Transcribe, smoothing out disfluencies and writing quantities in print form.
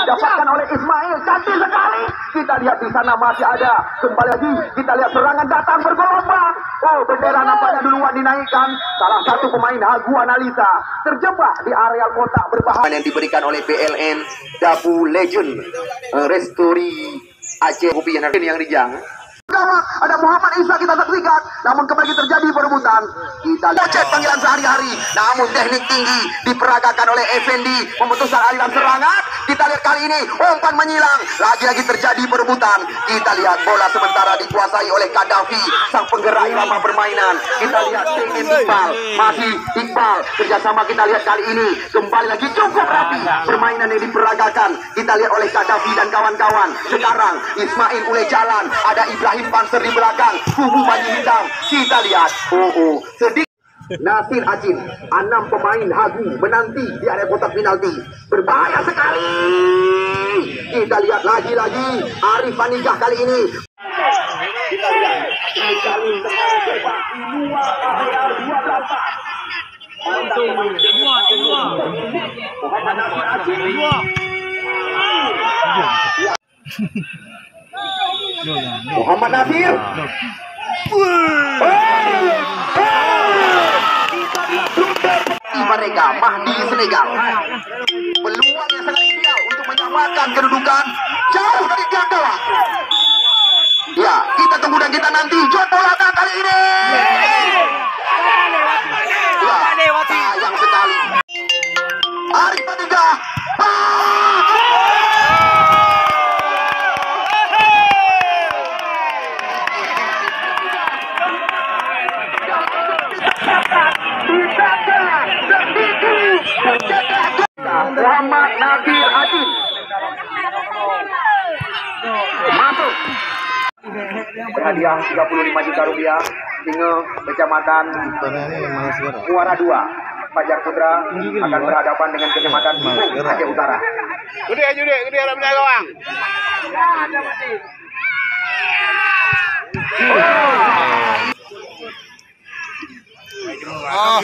didapatkan oleh Ismail, cantik sekali. Kita lihat di sana masih ada. Kembali lagi kita lihat serangan datang bergelombang. Oh, bendera nampaknya duluan dinaikkan. Salah satu pemain Hagu Analisa terjebak di areal kotak berbahaya yang diberikan oleh PLN Dabu Legend Restori Aceh Kopi yang rijang. Ada Muhammad Isa kita saksikan, namun kembali terjadi perebutan. Kita lihat panggilan sehari-hari, namun teknik tinggi diperagakan oleh Effendi memutuskan aliran serangan. Kita lihat kali ini umpan menyilang, lagi-lagi terjadi perebutan. Kita lihat bola sementara dikuasai oleh Kadafi, sang penggerak irama permainan. Kita lihat TN Iqbal, masih Iqbal kerjasama. Kita lihat kali ini kembali lagi cukup rapi permainan yang diperagakan. Kita lihat oleh Kadafi dan kawan-kawan. Sekarang Ismail mulai jalan, ada Ibrahim Panser di belakang, kubu Banyu Hitam. Kita lihat, sedikit Nasir Acin, 6 pemain Hagu menanti di area kotak penalti. Berbahaya sekali. Kita lihat lagi-lagi Arif Anigah kali ini. Kita lihat sekali luar area 28. Muhammad Nasir Acin. Muhammad Nasir. Mereka Mahdi Senegal. Peluang yang sangat ideal untuk menyamakan kedudukan jauh dari tiang gawang. Ya, kita tunggu dan kita nanti. Jod bola kali ini. Ya, sayang sekali. Arif Anigah. Muhammad Nasir Acin masuk. Berhadiah 35 juta rupiah. Singa Kecamatan Muara 2 Fajar Putra akan berhadapan dengan Kecamatan Bukung Aceh Utara. Gede ada benar gawang. Oh,